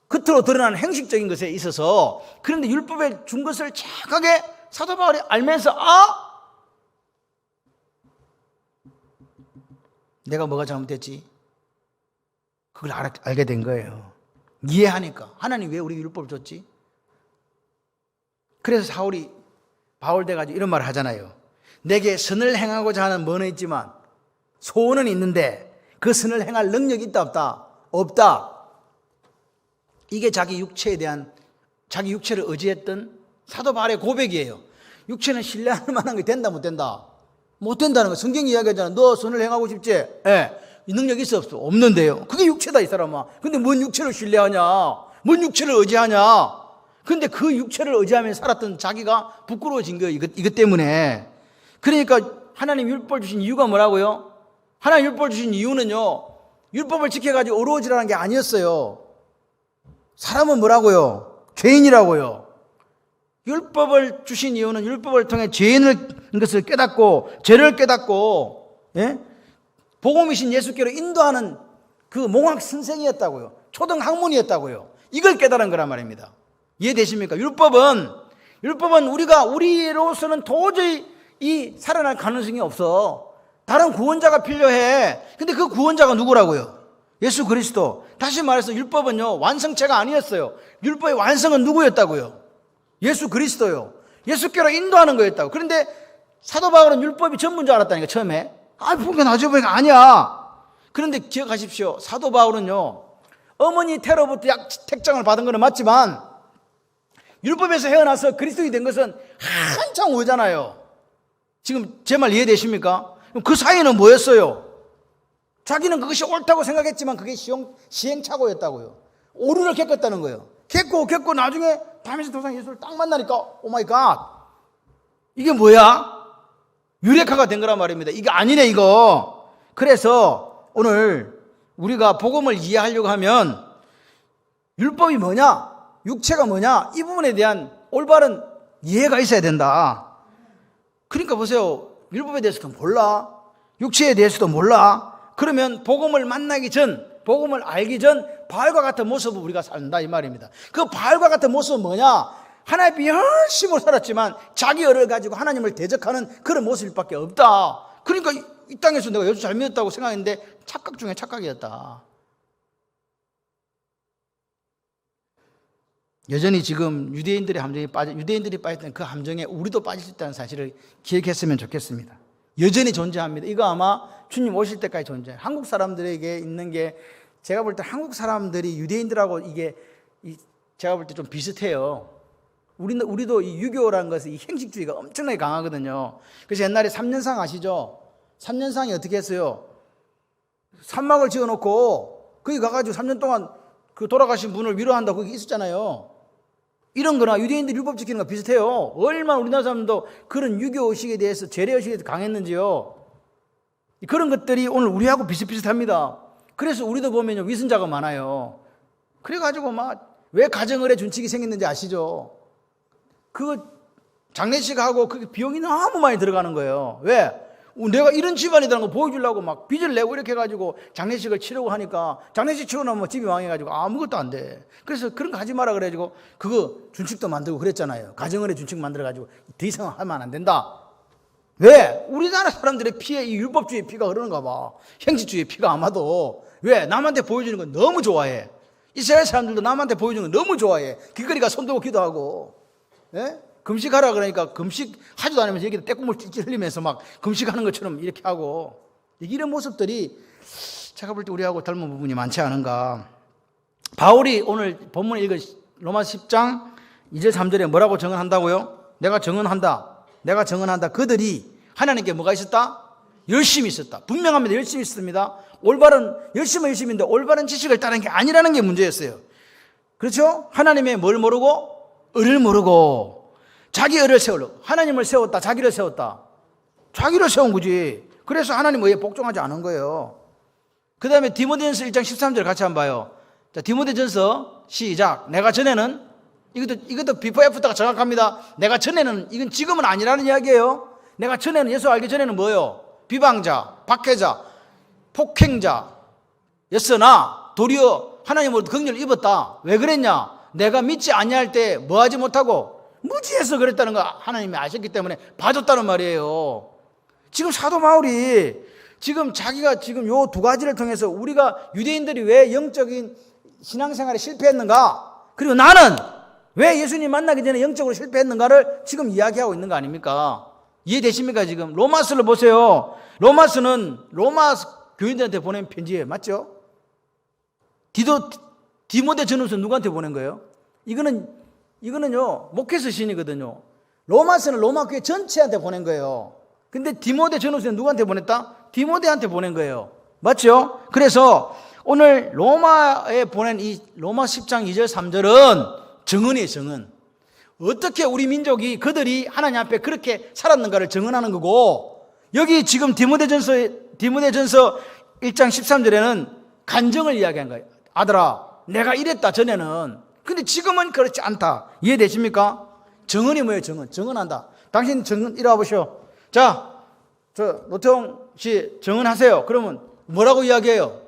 겉으로 드러나는 행식적인 것에 있어서. 그런데 율법에 준 것을 정확하게 사도 바울이 알면서 내가 뭐가 잘못됐지? 그걸 알게 된 거예요. 이해하니까. 하나님 왜 우리 율법을 줬지? 그래서 바울 돼가지고 이런 말을 하잖아요. 내게 선을 행하고자 하는 먼은 있지만 소원은 있는데 그 선을 행할 능력이 있다 없다? 없다. 이게 자기 육체를 의지했던 사도 바울의 고백이에요. 육체는 신뢰할 만한 게 된다 못 된다? 못 된다는 거. 성경이 이야기하잖아. 너 선을 행하고 싶지? 예. 이 능력이 있어 없어? 없는데요. 그게 육체다 이 사람아. 근데 뭔 육체를 신뢰하냐? 뭔 육체를 의지하냐? 근데 그 육체를 의지하며 살았던 자기가 부끄러워진 거예요. 이것 때문에. 그러니까 하나님 율법을 주신 이유가 뭐라고요? 하나님 율법을 주신 이유는요, 율법을 지켜가지고 어려워지라는 게 아니었어요. 사람은 뭐라고요? 죄인이라고요. 율법을 주신 이유는 율법을 통해 죄인을 것을 깨닫고 죄를 깨닫고, 예? 복음이신 예수께로 인도하는 그 몽학 선생이었다고요. 초등 학문이었다고요. 이걸 깨달은 거란 말입니다. 이해되십니까? 율법은 우리로서는 도저히 살아날 가능성이 없어. 다른 구원자가 필요해. 근데 그 구원자가 누구라고요? 예수 그리스도. 다시 말해서 율법은요, 완성체가 아니었어요. 율법의 완성은 누구였다고요? 예수 그리스도요. 예수께로 인도하는 거였다고. 그런데 사도 바울은 율법이 전부인 줄 알았다니까, 처음에. 보니까 나중에 보니까 아니야. 그런데 기억하십시오. 사도 바울은요, 어머니 테러부터 택장을 받은 건 맞지만 율법에서 헤어나서 그리스도인이 된 것은 한참 후잖아요. 지금 제 말 이해되십니까? 그 사이는 뭐였어요? 자기는 그것이 옳다고 생각했지만 그게 시행착오였다고요. 오류를 겪었다는 거예요. 겪고 나중에 밤에서 도상 예수를 딱 만나니까 오 마이 갓, 이게 뭐야? 유레카가 된 거란 말입니다. 이게 아니네 이거. 그래서 오늘 우리가 복음을 이해하려고 하면 율법이 뭐냐, 육체가 뭐냐, 이 부분에 대한 올바른 이해가 있어야 된다. 그러니까 보세요. 율법에 대해서도 몰라, 육체에 대해서도 몰라. 그러면 복음을 만나기 전 복음을 알기 전 바알과 같은 모습을 우리가 산다 이 말입니다. 그 바알과 같은 모습은 뭐냐? 하나님이 열심히 살았지만 자기 열을 가지고 하나님을 대적하는 그런 모습일 밖에 없다. 그러니까 이 땅에서 내가 예수 잘 믿었다고 생각했는데 착각 중에 착각이었다. 여전히 지금 유대인들이 빠졌던 그 함정에 우리도 빠질 수 있다는 사실을 기억했으면 좋겠습니다. 여전히 존재합니다. 이거 아마 주님 오실 때까지 존재해요. 한국 사람들에게 있는 게 제가 볼 때 한국 사람들이 유대인들하고 이게 제가 볼 때 좀 비슷해요. 우리도 이 유교라는 것은 이 형식주의가 엄청나게 강하거든요. 그래서 옛날에 삼년상 아시죠? 삼년상이 어떻게 했어요? 산막을 지어놓고 거기 가가지고 3년 동안 그 돌아가신 분을 위로한다고 거기 있었잖아요. 이런 거나 유대인들이 율법 지키는 거 비슷해요. 얼마나 우리나라 사람도 그런 유교의식에 대해서 재래의식에 대해서 강했는지요. 그런 것들이 오늘 우리하고 비슷비슷합니다. 그래서 우리도 보면 위선자가 많아요. 그래가지고 막 왜 가정의례 준칙이 생겼는지 아시죠? 그 장례식하고 그게 비용이 너무 많이 들어가는 거예요. 왜? 내가 이런 집안이라는 거 보여주려고 막 빚을 내고 이렇게 해가지고 장례식을 치르고 하니까 장례식 치르고 나면 집이 망해가지고 아무것도 안 돼. 그래서 그런 거 하지 마라 그래가지고 그거 준칙도 만들고 그랬잖아요. 가정의례 준칙 만들어가지고 더 이상 하면 안 된다. 왜? 우리나라 사람들의 피에 이 율법주의 피가 흐르는가 봐. 형식주의 피가 아마도. 왜? 남한테 보여주는 건 너무 좋아해. 이스라엘 사람들도 남한테 보여주는 건 너무 좋아해. 길거리가 손들고 기도하고. 예? 금식하라 그러니까 금식하지도 않으면서 여기다 떼국물 찔찔 흘리면서 막 금식하는 것처럼 이렇게 하고. 이런 모습들이 제가 볼 때 우리하고 닮은 부분이 많지 않은가. 바울이 오늘 본문에 읽은 로마서 10장 2절 3절에 뭐라고 증언한다고요? 내가 증언한다. 그들이 하나님께 뭐가 있었다? 열심히 있었다. 분명합니다. 열심히 있습니다. 열심인데 올바른 지식을 따르는 게 아니라는 게 문제였어요. 그렇죠? 하나님의 뭘 모르고? 을을 모르고 자기 을을 세우려고. 하나님을 세웠다. 자기를 세웠다. 자기를 세운 거지. 그래서 하나님 의에 복종하지 않은 거예요. 그 다음에 디모데전서 1장 13절 같이 한번 봐요. 자, 디모데전서 시작. 내가 전에는 이것도 비포 애프터가 정확합니다. 내가 전에는 이건 지금은 아니라는 이야기예요. 내가 전에는 예수 알기 전에는 뭐예요? 비방자, 박해자, 폭행자였으나 도리어 하나님으로부터 긍휼을 입었다. 왜 그랬냐? 내가 믿지 아니할 때 뭐하지 못하고 무지해서 그랬다는 거 하나님이 아셨기 때문에 봐줬다는 말이에요. 지금 사도 바울이 지금 자기가 지금 요 두 가지를 통해서 우리가 유대인들이 왜 영적인 신앙생활에 실패했는가, 그리고 나는 왜 예수님 만나기 전에 영적으로 실패했는가를 지금 이야기하고 있는 거 아닙니까? 이해되십니까? 지금 로마서를 보세요. 로마서는 로마 교인들한테 보낸 편지예요. 맞죠? 디모데 전후서 누구한테 보낸 거예요? 이거는요 목회 서신이거든요. 로마서는 로마 교회 전체한테 보낸 거예요. 근데 디모데 전후서는 누구한테 보냈다? 디모데한테 보낸 거예요. 맞죠? 그래서 오늘 로마에 보낸 이 로마 10장 2절 3절은 증언이에요. 증언. 어떻게 우리 민족이 그들이 하나님 앞에 그렇게 살았는가를 증언하는 거고, 여기 지금 디모데전서 1장 13절에는 간증을 이야기한 거예요. 아들아, 내가 이랬다 전에는. 근데 지금은 그렇지 않다. 이해되십니까? 증언이 뭐예요? 증언한다. 당신 증언 이리 와보시오. 자, 노태웅 씨 증언하세요. 그러면 뭐라고 이야기해요?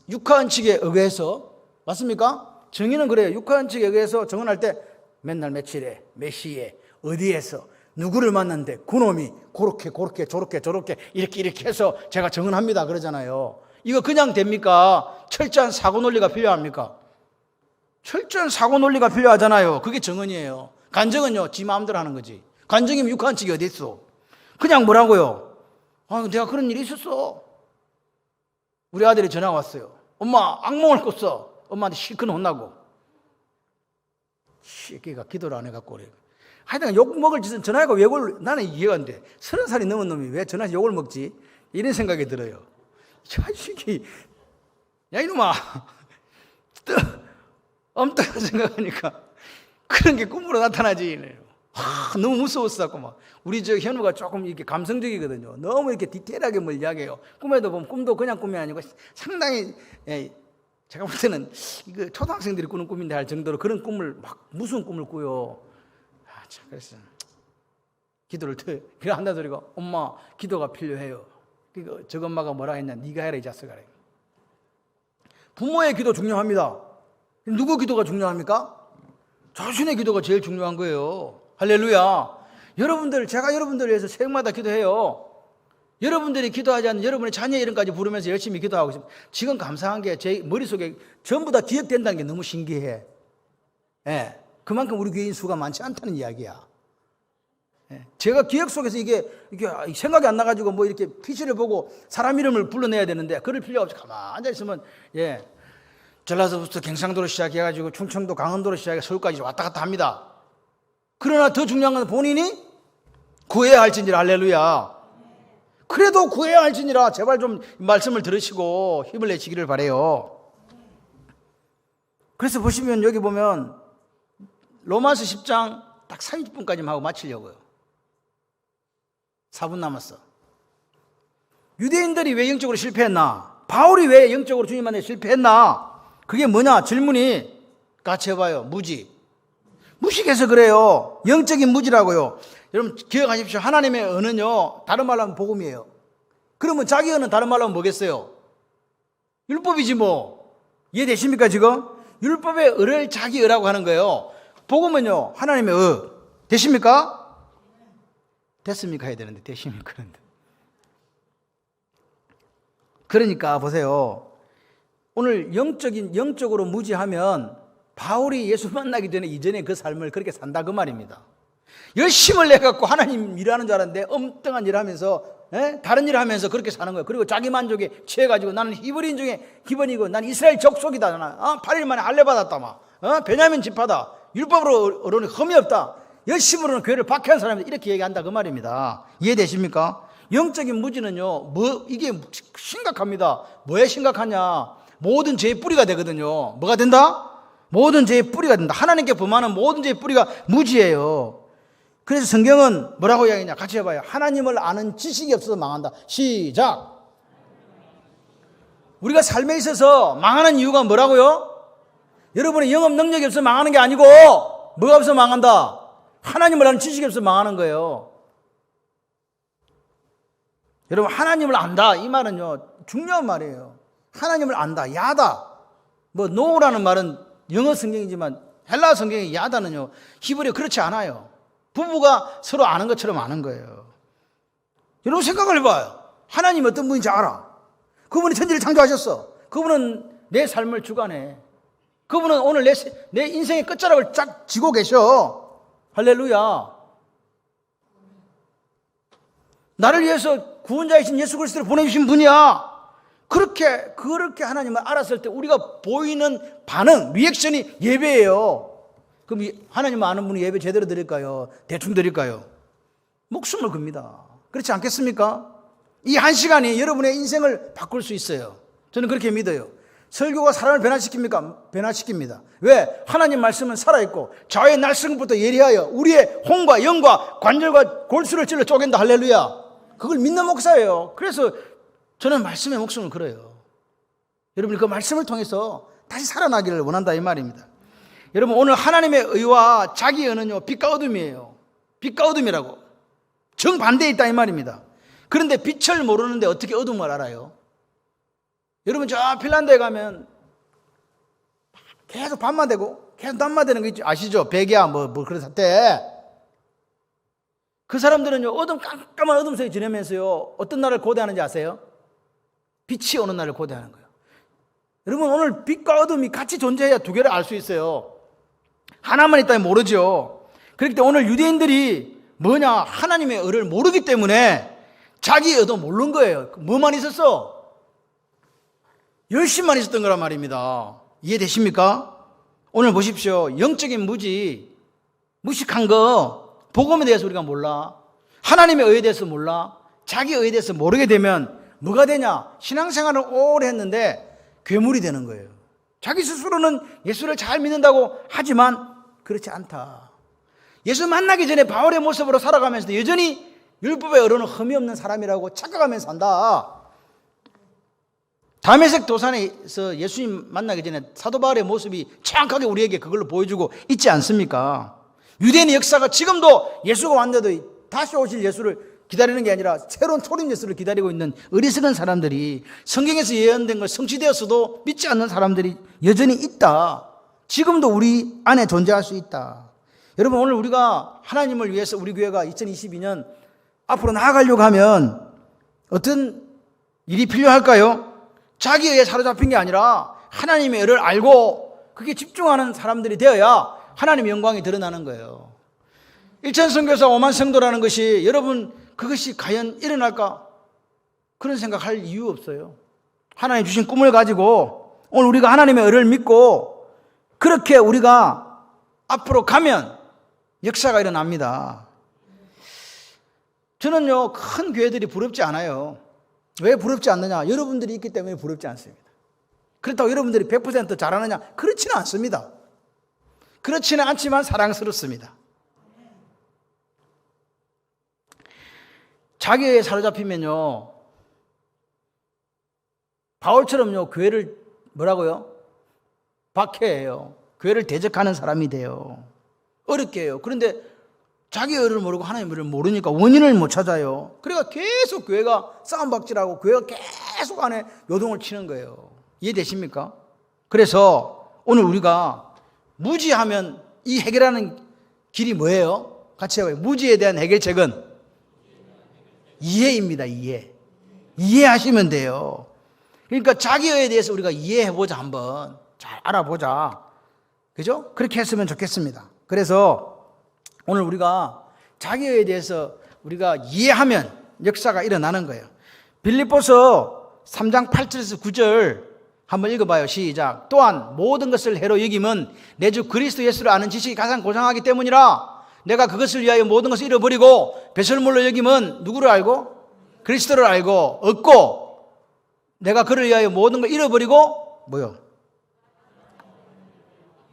육하원칙에 의해서. 맞습니까? 정의는 그래요. 육하원칙에 의해서 증언할 때 맨날 며칠에 몇 시에 어디에서 누구를 만났는데 그놈이 그렇게 저렇게 이렇게 해서 제가 증언합니다 그러잖아요. 이거 그냥 됩니까? 철저한 사고 논리가 필요합니까? 철저한 사고 논리가 필요하잖아요. 그게 증언이에요. 간증은요 지 마음대로 하는 거지. 간증이면 육하원칙이 어디 있어? 그냥 뭐라고요? 내가 그런 일이 있었어. 우리 아들이 전화 왔어요. 엄마 악몽을 꿨어. 엄마한테 실컷 혼나고. 새끼가 기도를 안 해갖고 그래. 하여튼 욕 먹을 짓은 전화해가 욕을, 나는 이해가 안 돼. 30살이 넘은 놈이 왜 전화해서 욕을 먹지? 이런 생각이 들어요. 자식이, 야 이놈아, 엄청 생각하니까 그런 게 꿈으로 나타나지. 너무 무서웠었고 막. 우리 현우가 조금 이렇게 감성적이거든요. 너무 이렇게 디테일하게 뭘 이야기해요. 꿈에도 보면 꿈도 그냥 꿈이 아니고 상당히, 제가 볼 때는 이거 초등학생들이 꾸는 꿈인데 할 정도로 그런 꿈을 막 무슨 꿈을 꾸요. 참 그래서 기도를 그래 한다 소리가 엄마 기도가 필요해요. 그러니까 저 엄마가 뭐라 했냐? 네가 해라 이 자식아. 부모의 기도 중요합니다. 누구 기도가 중요합니까? 자신의 기도가 제일 중요한 거예요. 할렐루야. 제가 여러분들을 위해서 새벽마다 기도해요. 여러분들이 기도하지 않는 여러분의 자녀 이름까지 부르면서 열심히 기도하고 있습니다. 지금 감사한 게 제 머릿속에 전부 다 기억된다는 게 너무 신기해. 예, 그만큼 우리 교인 수가 많지 않다는 이야기야. 예, 제가 기억 속에서 이게 생각이 안 나가지고 뭐 이렇게 PC를 보고 사람 이름을 불러내야 되는데 그럴 필요 없이 가만히 앉아있으면, 예, 전라도부터 경상도로 시작해가지고 충청도, 강원도로 시작해 서울까지 왔다 갔다 합니다. 그러나 더 중요한 건 본인이 구해야 할지니라. 할렐루야. 그래도 구해야 할지니라. 제발 좀 말씀을 들으시고 힘을 내시기를 바라요. 그래서 보시면 여기 보면 로마서 10장 딱 30분까지만 하고 마치려고요. 4분 남았어. 유대인들이 왜 영적으로 실패했나? 바울이 왜 영적으로 주님 안에 실패했나? 그게 뭐냐? 질문이 같이 해봐요. 무식해서 그래요. 영적인 무지라고요. 여러분 기억하십시오. 하나님의 언은요, 다른 말로 하면 복음이에요. 그러면 자기 언은 다른 말로 하면 뭐겠어요? 율법이지 뭐. 이해되십니까 지금? 율법의 의를 자기 의라고 하는 거예요. 복음은요, 하나님의 의. 되십니까? 됐습니까? 해야 되는데 되십니까? 그러니까 보세요. 오늘 영적으로 무지하면 바울이 예수 만나기 전에 이전에 그 삶을 그렇게 산다 그 말입니다. 열심을 내갖고 하나님 일하는 줄 알았는데 엉뚱한 일 하면서, 다른 일 하면서 그렇게 사는 거예요. 그리고 자기 만족에 취해가지고 나는 히브리인 중에 기본이고 난 이스라엘 족속이다. 나는 8일 만에 할례 받았다. 베냐민 지파다. 율법으로 어른이 흠이 없다. 열심으로는 교회를 박해한 사람이 이렇게 얘기한다 그 말입니다. 이해되십니까? 영적인 무지는요, 이게 심각합니다. 뭐에 심각하냐? 모든 죄의 뿌리가 되거든요. 뭐가 된다? 모든 죄의 뿌리가 된다. 하나님께 범하는 모든 죄의 뿌리가 무지예요. 그래서 성경은 뭐라고 이야기하냐? 같이 해봐요. 하나님을 아는 지식이 없어서 망한다. 시작. 우리가 삶에 있어서 망하는 이유가 뭐라고요? 여러분의 영업 능력이 없어서 망하는 게 아니고 뭐가 없어서 망한다? 하나님을 아는 지식이 없어서 망하는 거예요. 여러분 하나님을 안다 이 말은요 중요한 말이에요. 하나님을 안다, 야다. 뭐 노라는 말은 영어 성경이지만 헬라 성경의 야다는요 히브리어 그렇지 않아요. 부부가 서로 아는 것처럼 아는 거예요. 여러분 생각을 해봐요. 하나님 어떤 분인지 알아. 그분이 천지를 창조하셨어. 그분은 내 삶을 주관해. 그분은 오늘 내 인생의 끝자락을 쫙 쥐고 계셔. 할렐루야. 나를 위해서 구원자이신 예수 그리스도를 보내주신 분이야. 그렇게 하나님을 알았을 때 우리가 보이는 반응, 리액션이 예배예요. 그럼 하나님을 아는 분이 예배 제대로 드릴까요? 대충 드릴까요? 목숨을 겁니다. 그렇지 않겠습니까? 이 한 시간이 여러분의 인생을 바꿀 수 있어요. 저는 그렇게 믿어요. 설교가 사람을 변화시킵니까? 변화시킵니다. 왜? 하나님 말씀은 살아있고 좌의 날성부터 예리하여 우리의 혼과 영과 관절과 골수를 찔러 쪼갠다. 할렐루야. 그걸 믿는 목사예요. 그래서 저는 말씀의 목숨을 걸어요. 여러분이 그 말씀을 통해서 다시 살아나기를 원한다 이 말입니다. 여러분 오늘 하나님의 의와 자기 의는요 빛과 어둠이에요. 빛과 어둠이라고 정반대에 있다 이 말입니다. 그런데 빛을 모르는데 어떻게 어둠을 알아요? 여러분 저 핀란드에 가면 계속 밤만 되고 계속 낮만 되는 거 있죠. 아시죠? 백야 뭐 그런 사태. 그 사람들은요 깜깜한 어둠 속에 지내면서요 어떤 날을 고대하는지 아세요? 빛이 오는 날을 고대하는 거예요. 여러분 오늘 빛과 어둠이 같이 존재해야 두 개를 알 수 있어요. 하나만 있다면 모르죠. 그렇기 때문에 오늘 유대인들이 뭐냐 하나님의 의를 모르기 때문에 자기 의도 모르는 거예요. 뭐만 있었어? 열심만 있었던 거란 말입니다. 이해되십니까? 오늘 보십시오. 영적인 무식한 거 복음에 대해서 우리가 몰라. 하나님의 의에 대해서 몰라. 자기 의에 대해서 모르게 되면 뭐가 되냐? 신앙생활을 오래 했는데 괴물이 되는 거예요. 자기 스스로는 예수를 잘 믿는다고 하지만 그렇지 않다. 예수 만나기 전에 바울의 모습으로 살아가면서도 여전히 율법의 어른은 흠이 없는 사람이라고 착각하면서 산다. 다메섹 도산에서 예수님 만나기 전에 사도 바울의 모습이 정확하게 우리에게 그걸로 보여주고 있지 않습니까? 유대인의 역사가 지금도 예수가 왔는데도 다시 오실 예수를 기다리는 게 아니라 새로운 초림 예수를 기다리고 있는 어리석은 사람들이, 성경에서 예언된 걸 성취되었어도 믿지 않는 사람들이 여전히 있다. 지금도 우리 안에 존재할 수 있다. 여러분, 오늘 우리가 하나님을 위해서 우리 교회가 2022년 앞으로 나아가려고 하면 어떤 일이 필요할까요? 자기에 사로잡힌 게 아니라 하나님의 의를 알고 그게 집중하는 사람들이 되어야 하나님의 영광이 드러나는 거예요. 일천선교사 5만 성도라는 것이, 여러분, 그것이 과연 일어날까? 그런 생각할 이유 없어요. 하나님 주신 꿈을 가지고 오늘 우리가 하나님의 의를 믿고 그렇게 우리가 앞으로 가면 역사가 일어납니다. 저는요, 큰 교회들이 부럽지 않아요. 왜 부럽지 않느냐? 여러분들이 있기 때문에 부럽지 않습니다. 그렇다고 여러분들이 100% 잘하느냐? 그렇지는 않습니다. 그렇지는 않지만 사랑스럽습니다. 자기에 사로잡히면요, 바울처럼요, 교회를 뭐라고요? 박해해요. 교회를 대적하는 사람이 돼요. 어렵게 해요. 그런데 자기 의를 모르고 하나님의 의를 모르니까 원인을 못 찾아요. 그러니까 계속 교회가 싸움박질하고 교회가 계속 안에 요동을 치는 거예요. 이해되십니까? 그래서 오늘 우리가 무지하면 이 해결하는 길이 뭐예요? 같이 해봐요. 무지에 대한 해결책은 이해입니다. 이해하시면 돼요. 그러니까 자기에 대해서 우리가 이해해보자. 한번 잘 알아보자. 그죠? 그렇게 했으면 좋겠습니다. 그래서 오늘 우리가 자기에 대해서 우리가 이해하면 역사가 일어나는 거예요. 빌립보서 3장 8절에서 9절 한번 읽어봐요. 시작. 또한 모든 것을 해로 여김은 내 주 그리스도 예수를 아는 지식이 가장 고상하기 때문이라. 내가 그것을 위하여 모든 것을 잃어버리고 배설물로 여김은 누구를 알고? 그리스도를 알고 얻고, 내가 그를 위하여 모든 걸 잃어버리고 뭐요?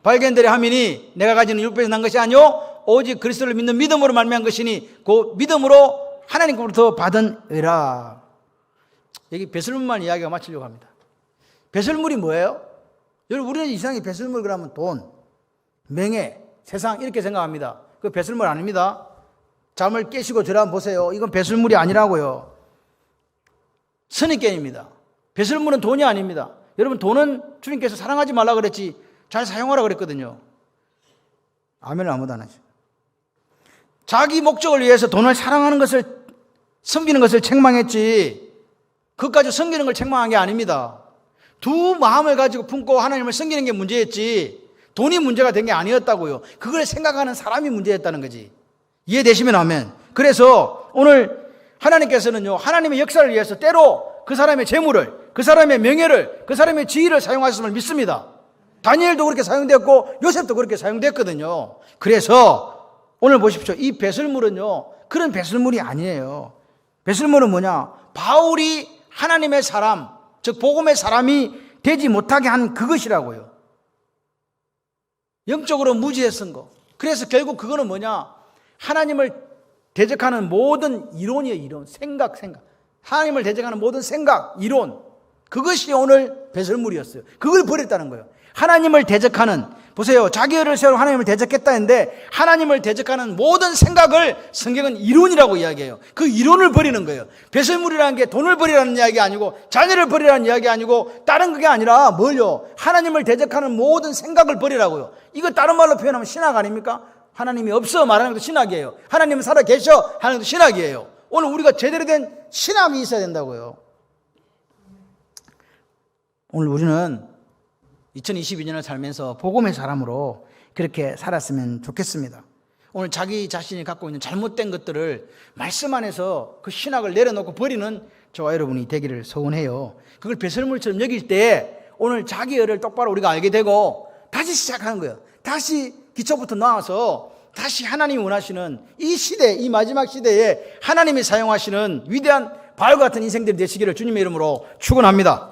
발견되려 함이니 내가 가지는 율법에서 난 것이 아니요 오직 그리스도를 믿는 믿음으로 말미암은 것이니 그 믿음으로 하나님께로부터 받은 의라. 여기 배설물만 이야기가 마치려고 합니다. 배설물이 뭐예요? 여러분, 우리는 이상하게 배설물 그러면 돈, 명예, 세상 이렇게 생각합니다. 그 배설물 아닙니다. 잠을 깨시고 저를 한번 보세요. 이건 배설물이 아니라고요. 선입견입니다. 배설물은 돈이 아닙니다. 여러분, 돈은 주님께서 사랑하지 말라 그랬지 잘 사용하라 그랬거든요. 아멘을 아무도 안 하죠. 자기 목적을 위해서 돈을 사랑하는 것을, 섬기는 것을 책망했지 그것까지 섬기는 걸 책망한 게 아닙니다. 두 마음을 가지고 품고 하나님을 섬기는 게 문제였지 돈이 문제가 된 게 아니었다고요. 그걸 생각하는 사람이 문제였다는 거지. 이해되시면 아멘. 그래서 오늘 하나님께서는요, 하나님의 역사를 위해서 때로 그 사람의 재물을, 그 사람의 명예를, 그 사람의 지위를 사용하셨음을 믿습니다. 다니엘도 그렇게 사용되었고 요셉도 그렇게 사용됐거든요. 그래서 오늘 보십시오. 이 배설물은요, 그런 배설물이 아니에요. 배설물은 뭐냐? 바울이 하나님의 사람, 즉 복음의 사람이 되지 못하게 한 그것이라고요. 영적으로 무지해 쓴 거. 그래서 결국 그거는 뭐냐? 하나님을 대적하는 모든 이론이에요. 이론. 생각. 하나님을 대적하는 모든 생각, 이론. 그것이 오늘 배설물이었어요. 그걸 버렸다는 거예요. 하나님을 대적하는, 보세요. 자기를 세우고 하나님을 대적했다 했는데 하나님을 대적하는 모든 생각을 성경은 이론이라고 이야기해요. 그 이론을 버리는 거예요. 배설물이라는 게 돈을 버리라는 이야기 아니고 자녀를 버리라는 이야기 아니고 다른 그게 아니라 뭘요? 하나님을 대적하는 모든 생각을 버리라고요. 이거 다른 말로 표현하면 신학 아닙니까? 하나님이 없어 말하는 것도 신학이에요. 하나님은 살아 계셔 하는 것도 신학이에요. 오늘 우리가 제대로 된 신학이 있어야 된다고요. 오늘 우리는 2022년을 살면서 복음의 사람으로 그렇게 살았으면 좋겠습니다. 오늘 자기 자신이 갖고 있는 잘못된 것들을 말씀 안에서 그 신학을 내려놓고 버리는 저와 여러분이 되기를 소원해요. 그걸 배설물처럼 여길 때 오늘 자기 의를 똑바로 우리가 알게 되고 다시 시작하는 거예요. 다시 기초부터 나와서 다시 하나님이 원하시는 이 시대, 이 마지막 시대에 하나님이 사용하시는 위대한 바울과 같은 인생들이 되시기를 주님의 이름으로 축원합니다.